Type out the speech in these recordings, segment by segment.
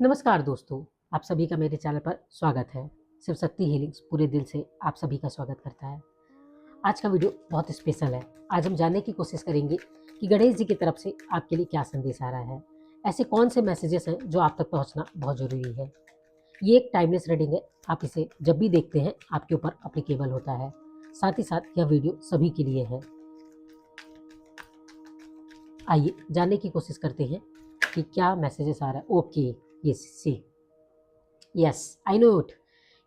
नमस्कार दोस्तों, आप सभी का मेरे चैनल पर स्वागत है। शिव शक्ति हीलिंग्स पूरे दिल से आप सभी का स्वागत करता है। आज का वीडियो बहुत स्पेशल है। आज हम जानने की कोशिश करेंगे कि गणेश जी की तरफ से आपके लिए क्या संदेश आ रहा है। ऐसे कौन से मैसेजेस हैं जो आप तक पहुंचना बहुत ज़रूरी है। ये एक टाइमलेस रीडिंग है। आप इसे जब भी देखते हैं आपके ऊपर अप्लीकेबल होता है। साथ ही साथ यह वीडियो सभी के लिए है। आइए जानने की कोशिश करते हैं कि क्या मैसेजेस आ रहा है। ओके, ये सी, यस आई नो इट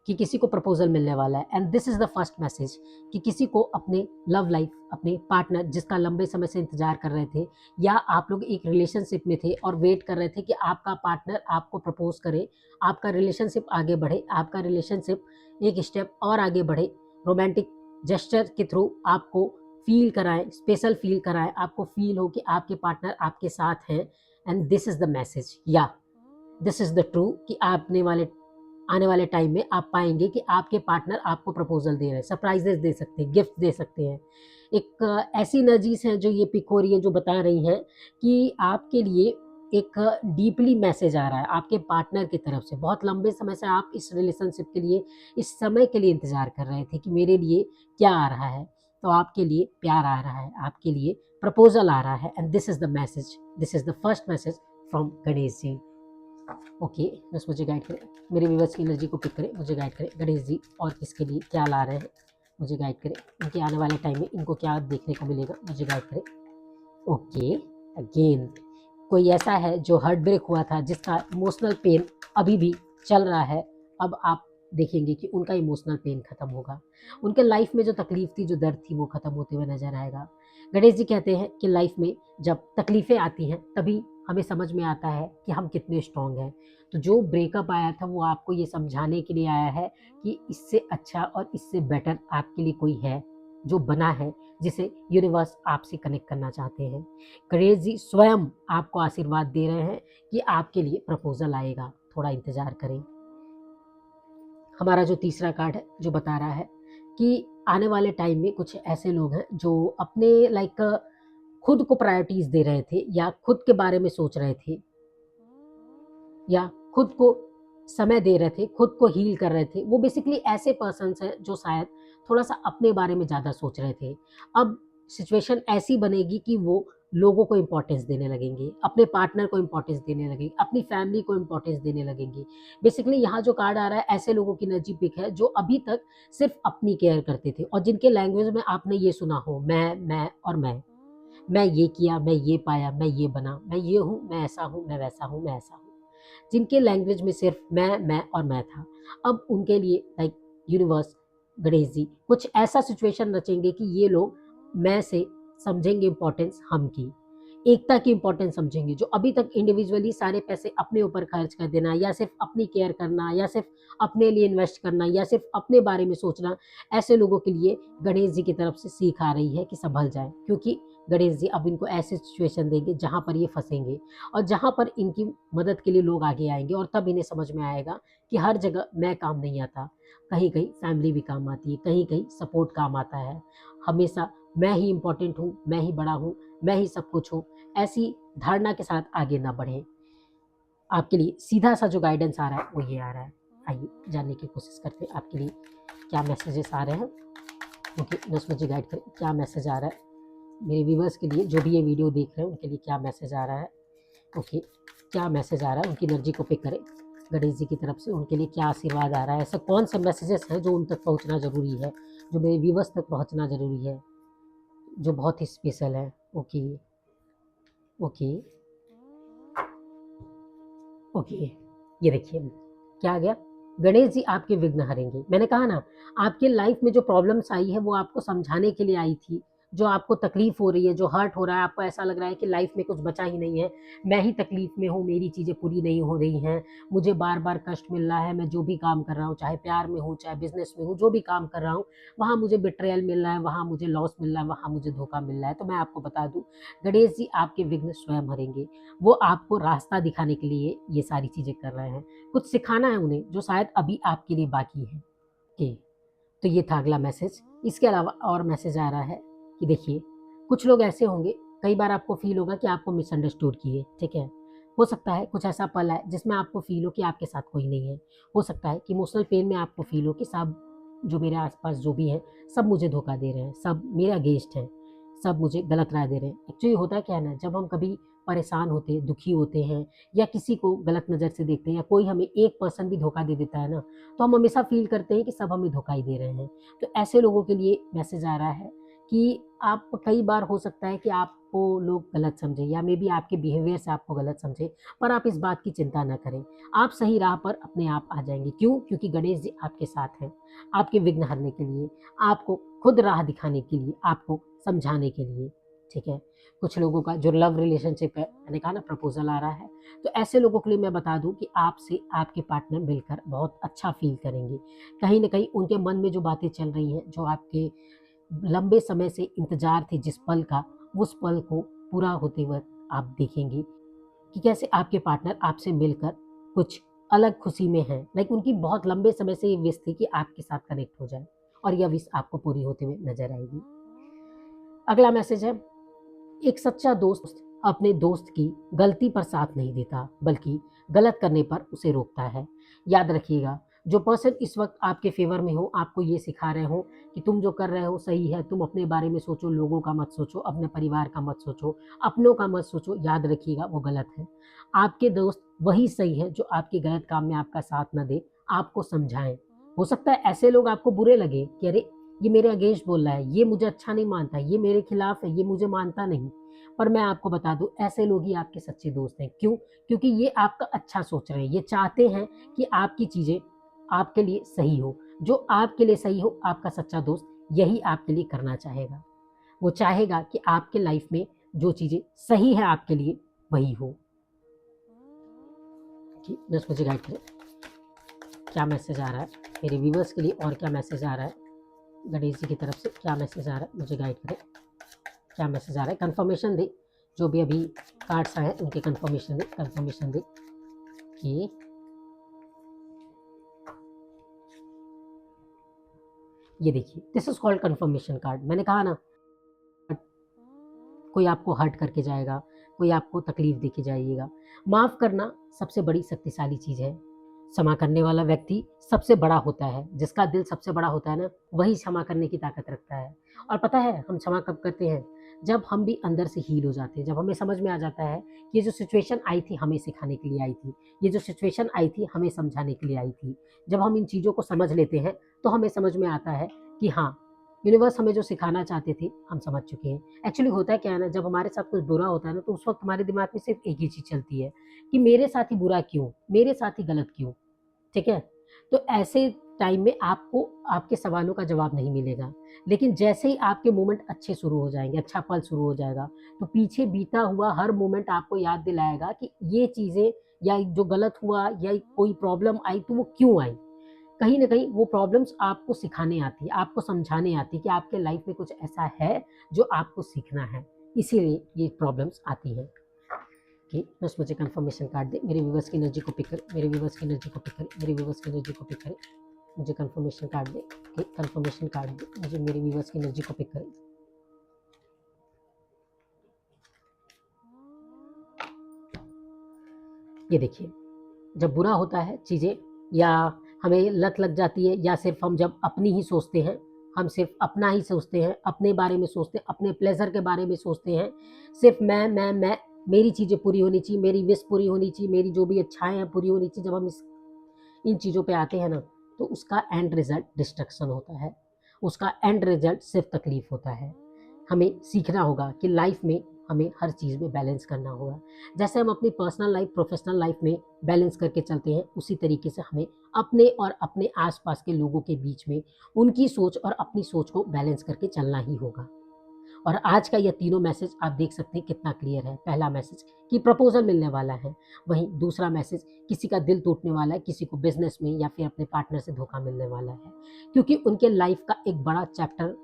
कि किसी को प्रपोजल मिलने वाला है। And this is the first message कि किसी को अपने लव लाइफ, अपने पार्टनर जिसका लंबे समय से इंतजार कर रहे थे, या आप लोग एक रिलेशनशिप में थे और वेट कर रहे थे कि आपका पार्टनर आपको प्रपोज करे, आपका रिलेशनशिप आगे बढ़े, आपका रिलेशनशिप एक स्टेप और आगे बढ़े, रोमांटिक जेस्चर के थ्रू आपको फील कराएं, स्पेशल फील कराएं, आपको फील हो कि आपके पार्टनर आपके साथ हैं। And this is the message, या दिस इज द ट्रू कि आने वाले टाइम में आप पाएंगे कि आपके पार्टनर आपको प्रपोजल दे रहे हैं, सरप्राइजेस दे सकते हैं, गिफ्ट दे सकते हैं। एक ऐसी एनर्जीज हैं जो ये पिक हो रही है, जो बता रही हैं कि आपके लिए एक डीपली मैसेज आ रहा है आपके पार्टनर की तरफ से। बहुत लंबे समय से आप इस रिलेशनशिप के लिए, इस समय के लिए इंतजार कर रहे थे कि मेरे लिए क्या आ रहा है। तो आपके लिए प्यार आ रहा है, आपके लिए प्रपोजल आ रहा है। And this is the message, this is the first message from Ganesh ji. Okay, बस मुझे गाइड करें, मेरे व्यूवर्स की एनर्जी को पिक करें, मुझे गाइड करें गणेश जी, और किसके लिए क्या ला रहे हैं। मुझे गाइड करें, इनके आने वाले टाइम में इनको क्या देखने को मिलेगा, मुझे गाइड करें। ओके, अगेन कोई ऐसा है जो हार्ट ब्रेक हुआ था, जिसका इमोशनल पेन अभी भी चल रहा है। अब आप देखेंगे कि उनका इमोशनल पेन खत्म होगा। उनके लाइफ में जो तकलीफ थी, जो दर्द थी, वो खत्म होते हुए नजर आएगा। गणेश जी कहते हैं कि लाइफ में जब तकलीफें आती हैं तभी हमें समझ में आता है कि हम कितने स्ट्रांग हैं। तो जो ब्रेकअप आया था वो आपको ये समझाने के लिए आया है कि इससे अच्छा और इससे बेटर आपके लिए कोई है जो बना है, जिसे यूनिवर्स आपसे कनेक्ट करना चाहते हैं। गणेश जी स्वयं आपको आशीर्वाद दे रहे हैं कि आपके लिए प्रपोजल आएगा, थोड़ा इंतजार करें। हमारा जो तीसरा कार्ड है जो बता रहा है कि आने वाले टाइम में कुछ ऐसे लोग हैं जो अपने लाइक खुद को प्रायोरिटीज दे रहे थे, या खुद के बारे में सोच रहे थे, या खुद को समय दे रहे थे, खुद को हील कर रहे थे। वो बेसिकली ऐसे पर्सन्स हैं जो शायद थोड़ा सा अपने बारे में ज़्यादा सोच रहे थे। अब सिचुएशन ऐसी बनेगी कि वो लोगों को इम्पोर्टेंस देने लगेंगे, अपने पार्टनर को इम्पोर्टेंस देने लगेंगे, अपनी फैमिली को इम्पोर्टेंस देने लगेंगे। बेसिकली यहाँ जो कार्ड आ रहा है, ऐसे लोगों की एनर्जी पिक है जो अभी तक सिर्फ अपनी केयर करते थे, और जिनके लैंग्वेज में आपने ये सुना हो, मैं और मैं ये किया, मैं ये पाया, मैं ये बना, मैं ये हूँ, मैं ऐसा हूँ, मैं वैसा हूँ, मैं ऐसा हूँ। जिनके लैंग्वेज में सिर्फ मैं और मैं था, अब उनके लिए लाइक यूनिवर्स, गणेश जी कुछ ऐसा सिचुएशन रचेंगे कि ये लोग मैं से समझेंगे इम्पोर्टेंस हम की, एकता की इम्पोर्टेंस समझेंगे। जो अभी तक इंडिविजुअली सारे पैसे अपने ऊपर खर्च कर देना, या सिर्फ अपनी केयर करना, या सिर्फ अपने लिए इन्वेस्ट करना, या सिर्फ अपने बारे में सोचना, ऐसे लोगों के लिए गणेश जी की तरफ से सीख आ रही है कि संभल जाए। क्योंकि गणेश जी अब इनको ऐसे सिचुएशन देंगे जहाँ पर ये फंसेंगे, और जहाँ पर इनकी मदद के लिए लोग आगे आएंगे, और तब इन्हें समझ में आएगा कि हर जगह मैं काम नहीं आता, कहीं कहीं फैमिली भी काम आती है, कहीं कहीं सपोर्ट काम आता है। हमेशा मैं ही इम्पोर्टेंट हूँ, मैं ही बड़ा हूँ, मैं ही सब कुछ हूँ, ऐसी धारणा के साथ आगे ना बढ़े। आपके लिए सीधा सा जो गाइडेंस आ रहा है वो ये आ रहा है। आइए जानने की कोशिश करते हैं आपके लिए क्या मैसेजेस आ रहे हैं। ओके, बस मुझे गाइड करें क्या मैसेज आ रहा है मेरे व्यूवर्स के लिए, जो भी ये वीडियो देख रहे हैं उनके लिए क्या मैसेज आ रहा है। ओके, क्या मैसेज आ रहा है, उनकी एनर्जी को पिक करें गणेश जी की तरफ से, उनके लिए क्या आशीर्वाद आ रहा है। ऐसे कौन से मैसेजेस हैं जो उन तक पहुंचना ज़रूरी है, जो मेरे व्यूवर्स तक पहुंचना ज़रूरी है, जो बहुत ही स्पेशल है। ओके ओके ओके, ये देखिए क्या आ गया। गणेश जी आपके विघ्न हरेंगे। मैंने कहा ना, आपके लाइफ में जो प्रॉब्लम्स आई है वो आपको समझाने के लिए आई थी। जो आपको तकलीफ हो रही है, जो हर्ट हो रहा है, आपको ऐसा लग रहा है कि लाइफ में कुछ बचा ही नहीं है, मैं ही तकलीफ में हूँ, मेरी चीज़ें पूरी नहीं हो रही हैं, मुझे बार बार कष्ट मिल रहा है, मैं जो भी काम कर रहा हूँ, चाहे प्यार में हूँ, चाहे बिजनेस में हूँ, जो भी काम कर रहा हूँ, वहाँ मुझे बिट्रेयल मिल रहा है, वहाँ मुझे लॉस मिल रहा है, वहाँ मुझे धोखा मिल रहा है। तो मैं आपको बता दूँ, गणेश जी आपके विघ्न स्वयं हरेंगे। वो आपको रास्ता दिखाने के लिए ये सारी चीज़ें कर रहे हैं, कुछ सिखाना है उन्हें जो शायद अभी आपके लिए बाकी है। ओके, तो ये था अगला मैसेज। इसके अलावा और मैसेज आ रहा है कि देखिए, कुछ लोग ऐसे होंगे, कई बार आपको फील होगा कि आपको मिसअंडरस्टूड किए, ठीक है, हो सकता है कुछ ऐसा पल है जिसमें आपको फील हो कि आपके साथ कोई नहीं है। हो सकता है कि इमोशनल पेन में आपको फील हो कि सब जो मेरे आस-पास जो भी हैं, सब मुझे धोखा दे रहे हैं, सब मेरे अगेंस्ट हैं, सब मुझे गलत राय दे रहे हैं। एक्चुअली होता क्या है ना, जब हम कभी परेशान होते हैं, दुखी होते हैं या किसी को गलत नज़र से देखते हैं या कोई हमें एक पर्सन भी धोखा दे देता है ना, तो हम हमेशा फ़ील करते हैं कि सब हमें धोखा ही दे रहे हैं। तो ऐसे लोगों के लिए मैसेज आ रहा है कि आप कई बार हो सकता है कि आपको लोग गलत समझें या मे बी आपके बिहेवियर से आपको गलत समझें, पर आप इस बात की चिंता ना करें। आप सही राह पर अपने आप आ जाएँगे। क्यों? क्योंकि गणेश जी आपके साथ हैं, आपके विघ्न हरने के लिए, आपको खुद राह दिखाने के लिए, आपको समझाने के लिए, ठीक है? कुछ लोगों का जो लव रिलेशनशिप है, मैंने कहा ना प्रपोज़ल आ रहा है, तो ऐसे लोगों के लिए मैं बता दूँ कि आपसे आपके पार्टनर मिलकर बहुत अच्छा फ़ील करेंगे। कहीं न कहीं उनके मन में जो बातें चल रही हैं, जो आपके लंबे समय से इंतज़ार थी जिस पल का, उस पल को पूरा होते हुए आप देखेंगे कि कैसे आपके पार्टनर आपसे मिलकर कुछ अलग खुशी में हैं। लाइक उनकी बहुत लंबे समय से ये विश थी कि आपके साथ कनेक्ट हो जाए और यह विश आपको पूरी होते हुए नज़र आएगी। अगला मैसेज है, एक सच्चा दोस्त अपने दोस्त की गलती पर साथ नहीं देता, बल्कि गलत करने पर उसे रोकता है। याद रखिएगा, जो पर्सन इस वक़्त आपके फ़ेवर में हो, आपको ये सिखा रहे हो कि तुम जो कर रहे हो सही है, तुम अपने बारे में सोचो, लोगों का मत सोचो, अपने परिवार का मत सोचो, अपनों का मत सोचो, याद रखिएगा वो गलत है। आपके दोस्त वही सही है जो आपके गलत काम में आपका साथ ना दें, आपको समझाएँ। हो सकता है ऐसे लोग आपको बुरे लगे कि अरे! ये मेरे अगेंस्ट बोल रहा है, ये मुझे अच्छा नहीं मानता, ये मेरे खिलाफ है, ये मुझे मानता नहीं। पर मैं आपको बता दूँ, ऐसे लोग ही आपके सच्चे दोस्त हैं। क्यों? क्योंकि ये आपका अच्छा सोच रहे हैं, ये चाहते हैं कि आपकी चीज़ें आपके लिए सही हो। जो आपके लिए सही हो, आपका सच्चा दोस्त यही आपके लिए करना चाहेगा। वो चाहेगा कि आपके लाइफ़ में जो चीज़ें सही है आपके लिए, वही हो। जी, बस मुझे गाइड करें, क्या मैसेज आ रहा है मेरे व्यूअर्स के लिए और क्या मैसेज आ रहा है गणेश जी की तरफ से, क्या मैसेज आ रहा है मुझे गाइड करें। क्या मैसेज आ रहा है, कंफर्मेशन दे, जो भी अभी कार्ड्स आए हैं उनके कंफर्मेशन दे कि ये देखिए, this is called confirmation card. मैंने कहा ना, कोई आपको हर्ट करके जाएगा, कोई आपको तकलीफ दे के जाइएगा। माफ़ करना सबसे बड़ी शक्तिशाली चीज़ है। क्षमा करने वाला व्यक्ति सबसे बड़ा होता है, जिसका दिल सबसे बड़ा होता है ना, वही क्षमा करने की ताकत रखता है। और पता है हम क्षमा कब करते हैं? जब हम भी अंदर से हील हो जाते हैं, जब हमें समझ में आ जाता है कि ये जो सिचुएशन आई थी हमें सिखाने के लिए आई थी, ये जो सिचुएशन आई थी हमें समझाने के लिए आई थी। जब हम इन चीज़ों को समझ लेते हैं, तो हमें समझ में आता है कि हाँ, यूनिवर्स हमें जो सिखाना चाहते थे, हम समझ चुके हैं। एक्चुअली होता क्या है ना, जब हमारे साथ कुछ बुरा होता है ना, तो उस वक़्त हमारे दिमाग में सिर्फ़ एक ही चीज़ चलती है कि मेरे साथ ही बुरा क्यों? मेरे साथ ही गलत क्यों? ठीक है? तो ऐसे टाइम में आपको आपके सवालों का जवाब नहीं मिलेगा। लेकिन जैसे ही आपके मोमेंट अच्छे शुरू हो जाएँगे, अच्छा पल शुरू हो जाएगा, तो पीछे बीता हुआ हर मोमेंट आपको याद दिलाएगा कि ये चीज़ें या जो गलत हुआ या कोई प्रॉब्लम आई, तो वो क्यों आई? कहीं न कहीं वो प्रॉब्लम्स आपको सिखाने आती है, आपको समझाने आती है कि आपके लाइफ़ में कुछ ऐसा है जो आपको सीखना है, इसीलिए ये प्रॉब्लम्स आती हैं। कि बस मुझे कंफर्मेशन कार्ड दें, मेरे व्यूअर्स की एनर्जी को पिक करें, मेरे व्यूअर्स की एनर्जी को पिक करें, मेरे व्यूअर्स की एनर्जी को पिक करें, मुझे कंफर्मेशन कार्ड दें, कि कंफर्मेशन कार्ड दें, मुझे मेरे व्यूअर्स की एनर्जी को पिक करें। ये देखिए, जब बुरा होता है चीज़ें या हमें लत लग जाती है या सिर्फ़ हम जब अपनी ही सोचते हैं, हम सिर्फ़ अपना ही सोचते हैं, अपने बारे में सोचते हैं, अपने प्लेज़र के बारे में सोचते हैं, सिर्फ़ मैं, मेरी चीज़ें पूरी होनी चाहिए, मेरी विश पूरी होनी चाहिए, मेरी जो भी इच्छाएँ हैं पूरी होनी चाहिए। जब हम इन चीज़ों पे आते हैं ना, तो उसका एंड रिज़ल्ट डिस्ट्रक्शन होता है, उसका एंड रिज़ल्ट सिर्फ़ तकलीफ़ होता है। हमें सीखना होगा कि लाइफ़ में हमें हर चीज़ में बैलेंस करना होगा। जैसे हम अपनी पर्सनल लाइफ़, प्रोफ़ेशनल लाइफ़ में बैलेंस करके चलते हैं, उसी तरीके से हमें अपने और अपने आस-पास के लोगों के बीच में उनकी सोच और अपनी सोच को बैलेंस करके चलना ही होगा। और आज का ये तीनों मैसेज आप देख सकते हैं कितना क्लियर है। पहला मैसेज कि प्रपोज़ल मिलने वाला है, वहीं दूसरा मैसेज किसी का दिल टूटने वाला है, किसी को बिज़नेस में या फिर अपने पार्टनर से धोखा मिलने वाला है। क्योंकि उनके लाइफ़ का एक बड़ा चैप्टर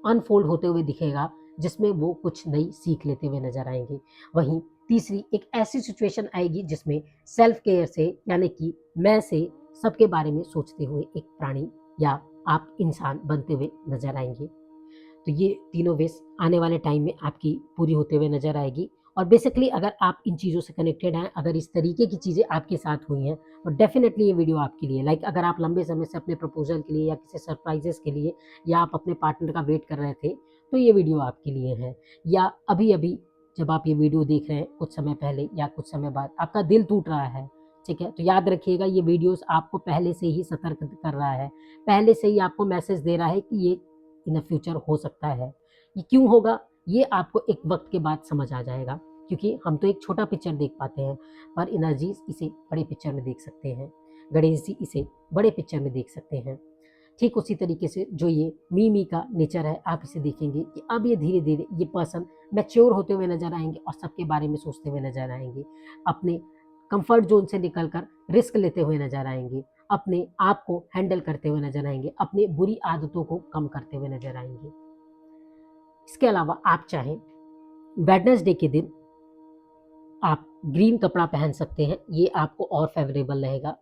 अनफ़ोल्ड होते हुए दिखेगा, जिसमें वो कुछ नई सीख लेते हुए नज़र आएँगे। वहीं तीसरी एक ऐसी सिचुएशन आएगी जिसमें सेल्फ केयर से, यानी कि मैं से सबके बारे में सोचते हुए एक प्राणी या आप इंसान बनते हुए नज़र आएँगे। तो ये तीनों विश आने वाले टाइम में आपकी पूरी होते हुए नज़र आएगी और बेसिकली अगर आप इन चीज़ों से कनेक्टेड हैं, अगर इस तरीके की चीज़ें आपके साथ हुई हैं, तो डेफ़िनेटली ये वीडियो आपके लिए। लाइक अगर आप लंबे समय से अपने प्रपोज़ल के लिए या किसी सरप्राइज़ेज़ के लिए या आप अपने पार्टनर का वेट कर रहे थे, तो ये वीडियो आपके लिए है। या अभी-अभी जब आप ये वीडियो देख रहे हैं कुछ समय पहले या कुछ समय बाद आपका दिल टूट रहा है, ठीक है? तो याद रखिएगा ये वीडियोज़ आपको पहले से ही सतर्क कर रहा है, पहले से ही आपको मैसेज दे रहा है कि ये इन द फ्यूचर हो सकता है। ये क्यों होगा? ये आपको एक वक़्त के बाद समझ आ जाएगा, क्योंकि हम तो एक छोटा पिक्चर देख पाते हैं, पर एनर्जीज़ इसे बड़े पिक्चर में देख सकते हैं। गणेश जी इसे बड़े पिक्चर में देख सकते हैं। ठीक उसी तरीके से जो ये मी का नेचर है, आप इसे देखेंगे कि अब ये धीरे-धीरे ये पर्सन मैच्योर होते हुए नज़र आएँगे और सबके बारे में सोचते हुए नज़र आएँगे। अपने कम्फ़र्ट ज़ोन से निकल कर रिस्क लेते हुए नज़र आएँगे। अपने आप को हैंडल करते हुए नज़र आएँगे। अपनी बुरी आदतों को कम करते हुए नज़र आएँगे। इसके अलावा आप चाहें वेडनेसडे के दिन आप ग्रीन कपड़ा पहन सकते हैं, ये आपको और फ़ेवरेबल रहेगा।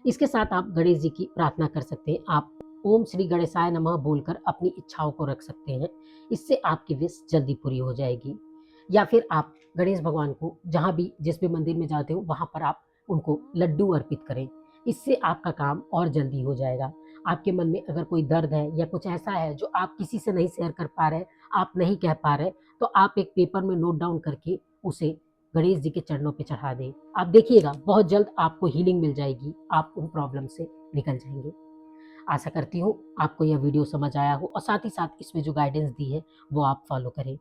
इसके साथ आप गणेश जी की प्रार्थना कर सकते हैं। आप ओम श्री गणेशाय नमः बोलकर अपनी इच्छाओं को रख सकते हैं। इससे आपकी विश जल्दी पूरी हो जाएगी। या फिर आप गणेश भगवान को जहाँ भी जिस भी मंदिर में जाते हो वहाँ पर आप उनको लड्डू अर्पित करें। इससे आपका काम और जल्दी हो जाएगा। आपके मन में अगर कोई दर्द है या कुछ ऐसा है जो आप किसी से नहीं शेयर कर पा रहे, आप नहीं कह पा रहे, तो आप एक पेपर में नोट डाउन करके उसे गणेश जी के चरणों पे चढ़ा दें। आप देखिएगा बहुत जल्द आपको हीलिंग मिल जाएगी, आप उन प्रॉब्लम से निकल जाएँगे। आशा करती हूँ आपको यह वीडियो समझ आया हो और साथ ही साथ इसमें जो गाइडेंस दी है वो आप फॉलो करें।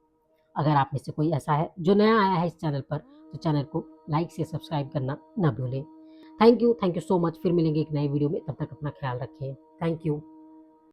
अगर आप में से कोई ऐसा है जो नया आया है इस चैनल पर, तो चैनल को लाइक से सब्सक्राइब करना ना भूलें। Thank you so much. फिर मिलेंगे एक नई वीडियो में, तब तक अपना ख्याल रखें। Thank you.